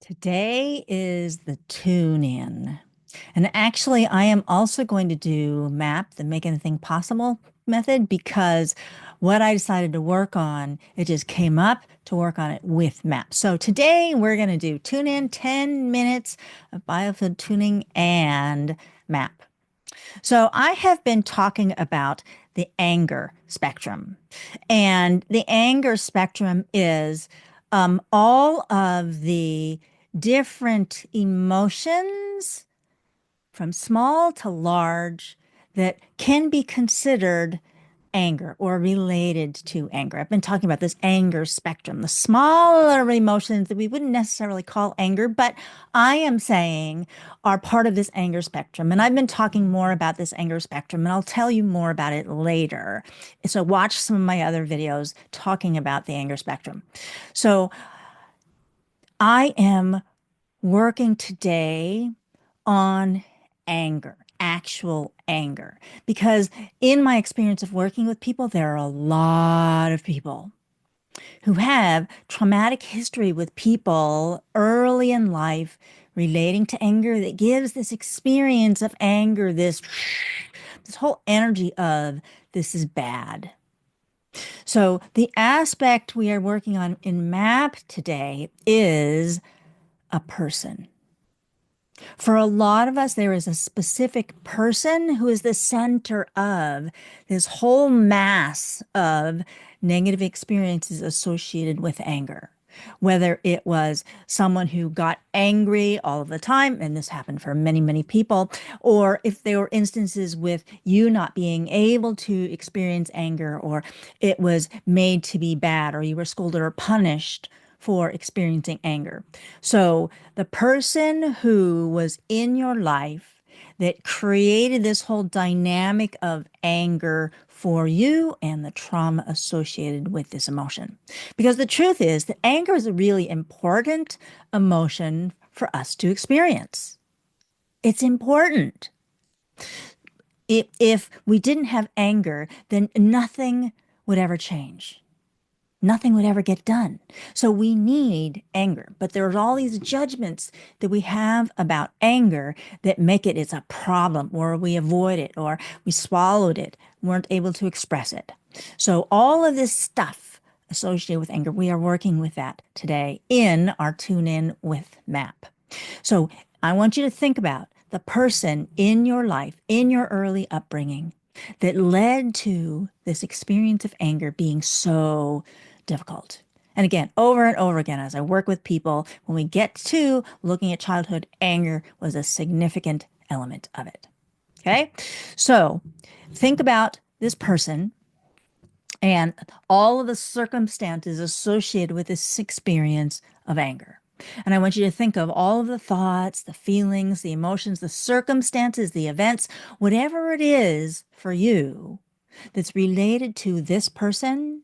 Today is the tune in. And actually, I am also going to do MAP, the Make Anything Possible method, because what I decided to work on, it just came up to work on it with MAP. So today we're going to do tune in 10 minutes of biofield tuning and MAP. So I have been talking about the anger spectrum. And the anger spectrum is all of the different emotions from small to large that can be considered anger or related to anger. I've been talking about this anger spectrum, the smaller emotions that we wouldn't necessarily call anger, but I am saying are part of this anger spectrum. And I've been talking more about this anger spectrum, and I'll tell you more about it later. So watch some of my other videos talking about the anger spectrum. So I am working today on anger, actual anger, because in my experience of working with people, there are a lot of people who have traumatic history with people early in life relating to anger that gives this experience of anger, this whole energy of this is bad. So the aspect we are working on in MAP today is a person. For a lot of us, there is a specific person who is the center of this whole mass of negative experiences associated with anger. Whether it was someone who got angry all of the time, and this happened for many, many people, or if there were instances with you not being able to experience anger, or it was made to be bad, or you were scolded or punished for experiencing anger. So the person who was in your life that created this whole dynamic of anger for you and the trauma associated with this emotion. Because the truth is that anger is a really important emotion for us to experience. It's important. If we didn't have anger, then nothing would ever change. Nothing would ever get done. So we need anger. But there's all these judgments that we have about anger that make it as a problem, or we avoid it, or we swallowed it, weren't able to express it. So all of this stuff associated with anger, we are working with that today in our Tune In with MAP. So I want you to think about the person in your life, in your early upbringing, that led to this experience of anger being so difficult. And again, over and over again, as I work with people, when we get to looking at childhood, anger was a significant element of it. Okay. So think about this person and all of the circumstances associated with this experience of anger. And I want you to think of all of the thoughts, the feelings, the emotions, the circumstances, the events, whatever it is for you that's related to this person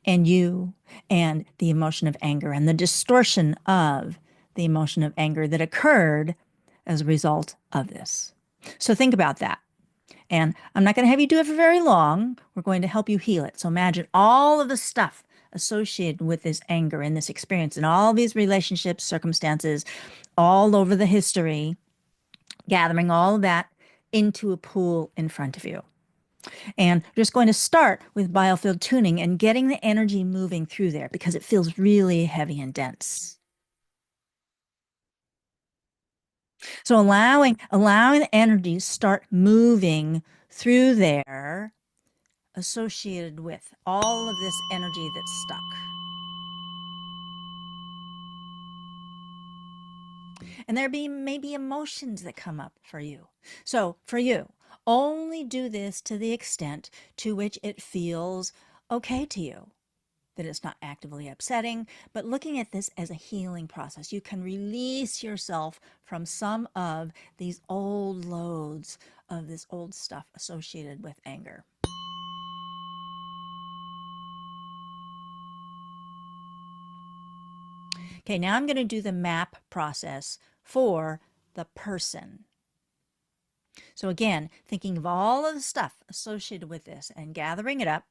and you and the emotion of anger and the distortion of the emotion of anger that occurred as a result of this. So think about that. And I'm not going to have you do it for very long. We're going to help you heal it. So imagine all of the stuff associated with this anger and this experience and all these relationships, circumstances, all over the history, gathering all of that into a pool in front of you. And we're just going to start with biofield tuning and getting the energy moving through there because it feels really heavy and dense. So allowing the energy to start moving through there associated with all of this energy that's stuck. And there be maybe emotions that come up for you. So for you, only do this to the extent to which it feels okay to you, that it's not actively upsetting, but looking at this as a healing process. You can release yourself from some of these old loads of this old stuff associated with anger. Okay, now I'm going to do the MAP process for the person. So again, thinking of all of the stuff associated with this and gathering it up,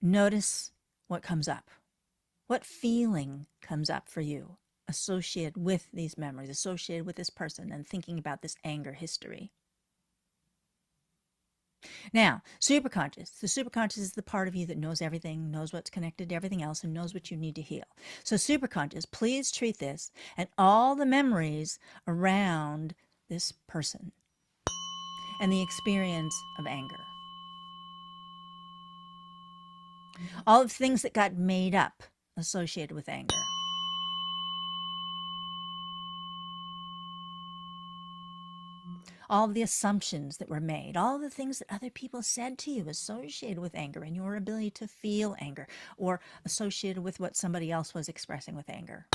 notice what comes up. What feeling comes up for you associated with these memories, associated with this person, and thinking about this anger history? Now, superconscious. The superconscious is the part of you that knows everything, knows what's connected to everything else, and knows what you need to heal. So superconscious, please treat this and all the memories around this person and the experience of anger. All of the things that got made up associated with anger. All of the assumptions that were made, all of the things that other people said to you associated with anger and your ability to feel anger, or associated with what somebody else was expressing with anger.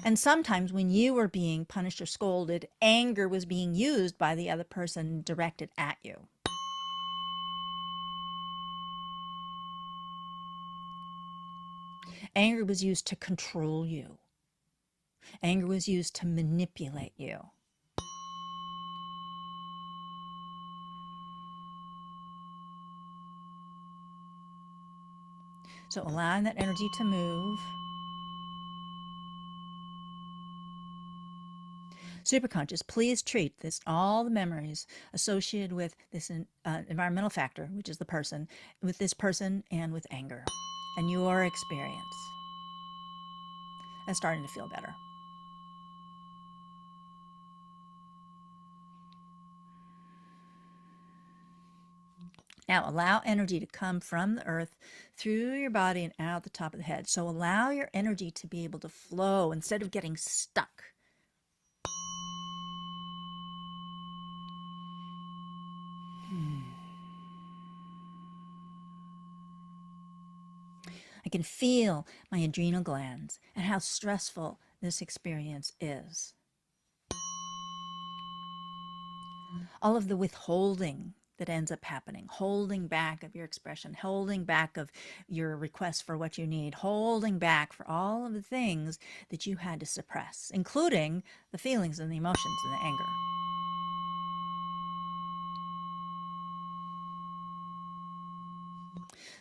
And sometimes when you were being punished or scolded, anger was being used by the other person directed at you. Anger was used to control you. Anger was used to manipulate you. So allowing that energy to move. Superconscious, please treat this, all the memories associated with this environmental factor, which is the person, with this person and with anger and your experience. That's starting to feel better. Now allow energy to come from the earth through your body and out the top of the head. So allow your energy to be able to flow instead of getting stuck. I can feel my adrenal glands and how stressful this experience is. All of the withholding that ends up happening, holding back of your expression, holding back of your request for what you need, holding back for all of the things that you had to suppress, including the feelings and the emotions and the anger.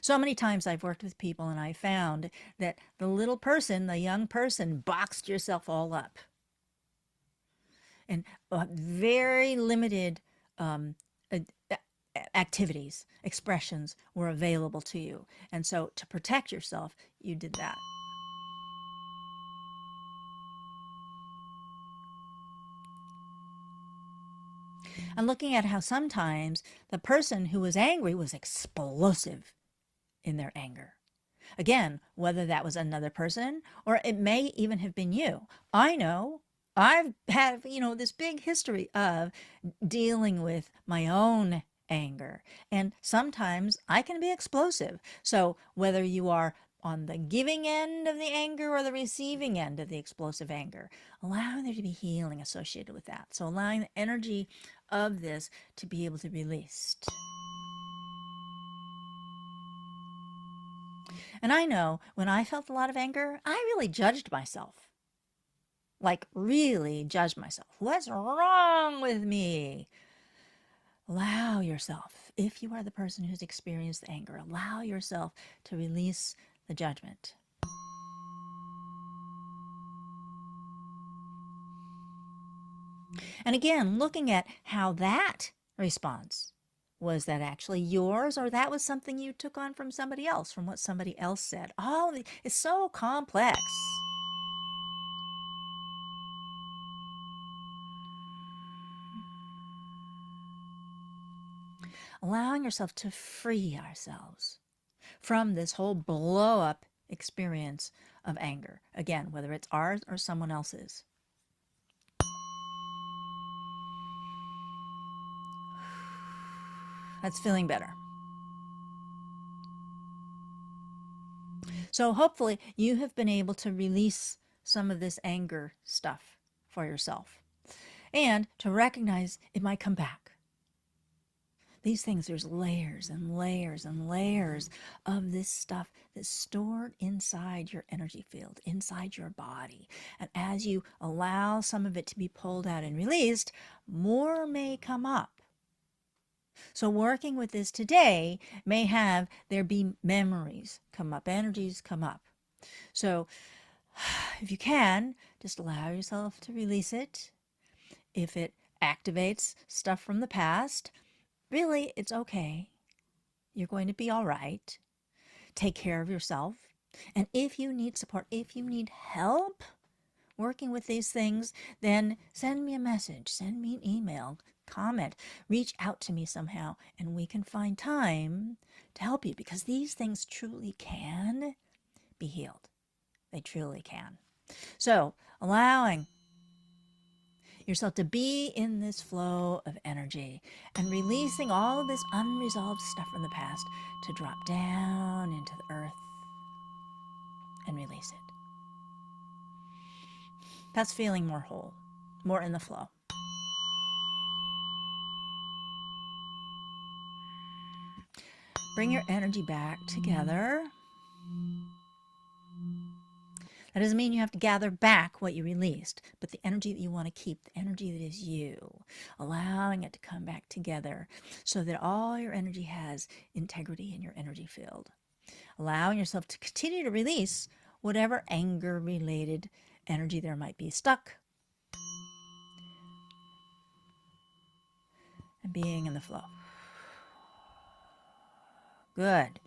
So many times I've worked with people and I found that the little person, the young person, boxed yourself all up. And very limited activities, expressions were available to you. And so to protect yourself, you did that. And looking at how sometimes the person who was angry was explosive in their anger. Again, whether that was another person or it may even have been you. I know I've had, this big history of dealing with my own anger. And sometimes I can be explosive. So whether you are on the giving end of the anger or the receiving end of the explosive anger, allowing there to be healing associated with that. So allowing the energy of this to be able to be released. And I know when I felt a lot of anger, I really judged myself. Like really judged myself. What's wrong with me? Allow yourself, if you are the person who's experienced anger, allow yourself to release the judgment. And again, looking at how that response, was that actually yours or that was something you took on from somebody else, from what somebody else said? Oh, it's so complex. Allowing yourself to free ourselves from this whole blow up experience of anger. Again, whether it's ours or someone else's. That's feeling better. So hopefully you have been able to release some of this anger stuff for yourself and to recognize it might come back. These things, there's layers and layers and layers of this stuff that's stored inside your energy field, inside your body. And as you allow some of it to be pulled out and released, more may come up. So working with this today may have there be memories come up, energies come up. So if you can, just allow yourself to release it. If it activates stuff from the past, really, it's okay. You're going to be all right. Take care of yourself. And if you need support, if you need help working with these things, then send me a message, send me an email, comment, reach out to me somehow, and we can find time to help you, because these things truly can be healed. They truly can. So allowing yourself to be in this flow of energy and releasing all of this unresolved stuff from the past to drop down into the earth and release it. That's feeling more whole, more in the flow. Bring your energy back together. That doesn't mean you have to gather back what you released, but the energy that you want to keep, the energy that is you, allowing it to come back together so that all your energy has integrity in your energy field. Allowing yourself to continue to release whatever anger-related energy there might be stuck. And being in the flow. Good.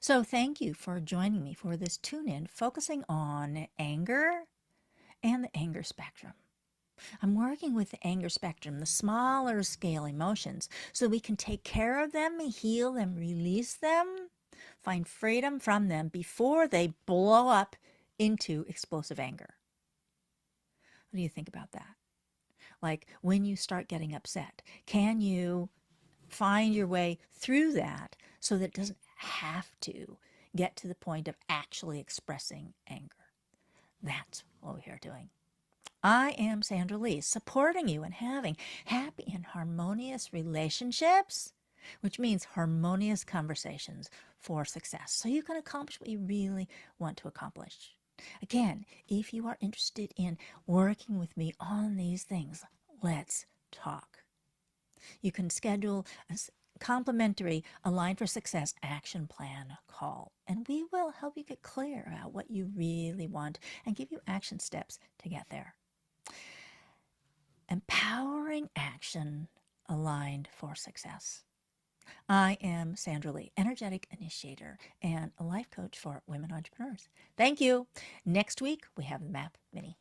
So thank you for joining me for this tune-in focusing on anger and the anger spectrum. I'm working with the anger spectrum, the smaller scale emotions, so we can take care of them, heal them, release them, find freedom from them before they blow up into explosive anger. What do you think about that? Like when you start getting upset, can you find your way through that so that it doesn't have to get to the point of actually expressing anger? That's what we're here doing. I am Sandra Lee, supporting you in having happy and harmonious relationships, which means harmonious conversations for success, so you can accomplish what you really want to accomplish. Again, if you are interested in working with me on these things, let's talk. You can schedule a complimentary Align for Success action plan call, and we will help you get clear about what you really want and give you action steps to get there. Empowering action aligned for success. I am Sandra Lee, energetic initiator and a life coach for women entrepreneurs. Thank you. Next week, we have the Map Mini.